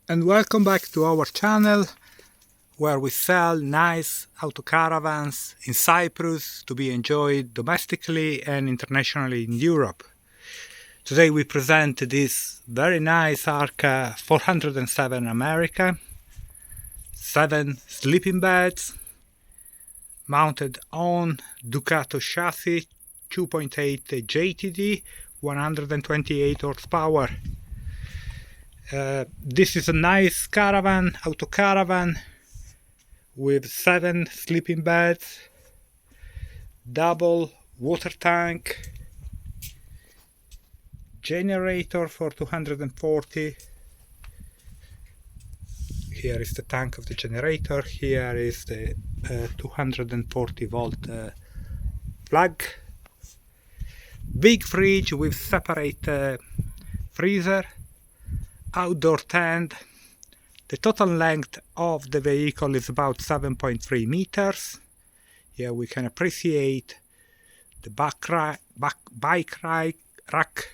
And welcome back to our channel where we sell nice autocaravans in Cyprus to be enjoyed domestically and internationally in Europe. Today we present this very nice ARCA 407 America, 7 sleeping beds, mounted on Ducato chassis, 2.8 JTD, 128 horsepower. This is a nice caravan, autocaravan with 7 sleeping beds, double water tank, generator for 240. Here is the tank of the generator, here is the 240 volt plug. Big fridge with separate freezer. Outdoor tent. The total length of the vehicle is about 7.3 meters. Here we can appreciate the bike rack,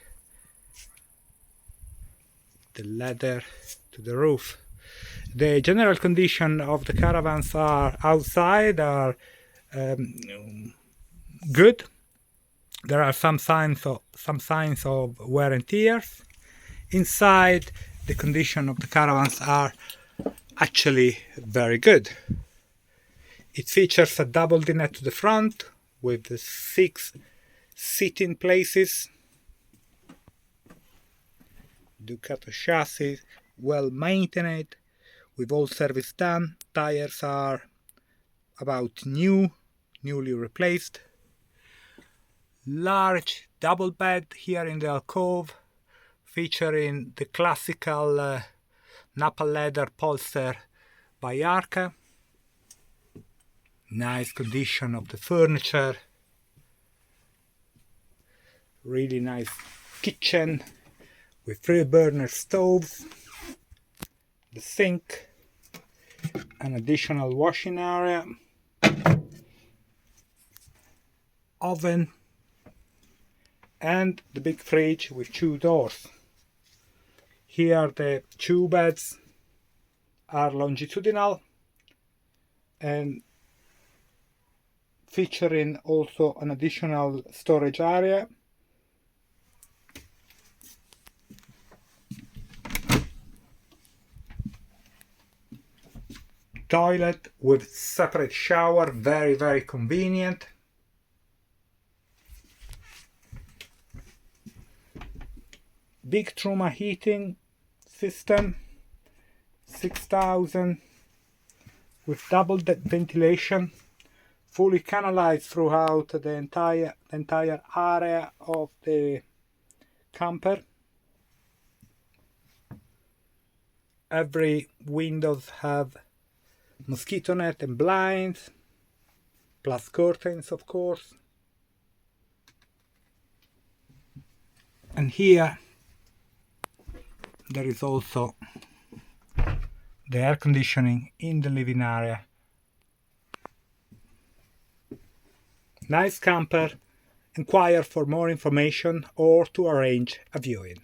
the ladder to the roof. The general condition of the caravans are outside are good. There are some signs of wear and tears. Inside, the condition of the caravans are actually very good. It features a double dinette to the front with 6 sitting places. Ducato chassis, well maintained, with all service done. Tires are about newly replaced. Large double bed here in the alcove, featuring the classical Napa leather polster by ARCA. Nice condition of the furniture. Really nice kitchen with 3 burner stoves. The sink, an additional washing area, oven, and the big fridge with 2 doors. Here the 2 beds are longitudinal and featuring also an additional storage area. Toilet with separate shower, very convenient. Big Truma heating system, 6000, with double ventilation, fully canalized throughout the entire area of the camper. Every windows have mosquito net and blinds, plus curtains of course. And here there is also the air conditioning in the living area. Nice camper. Inquire for more information or to arrange a viewing.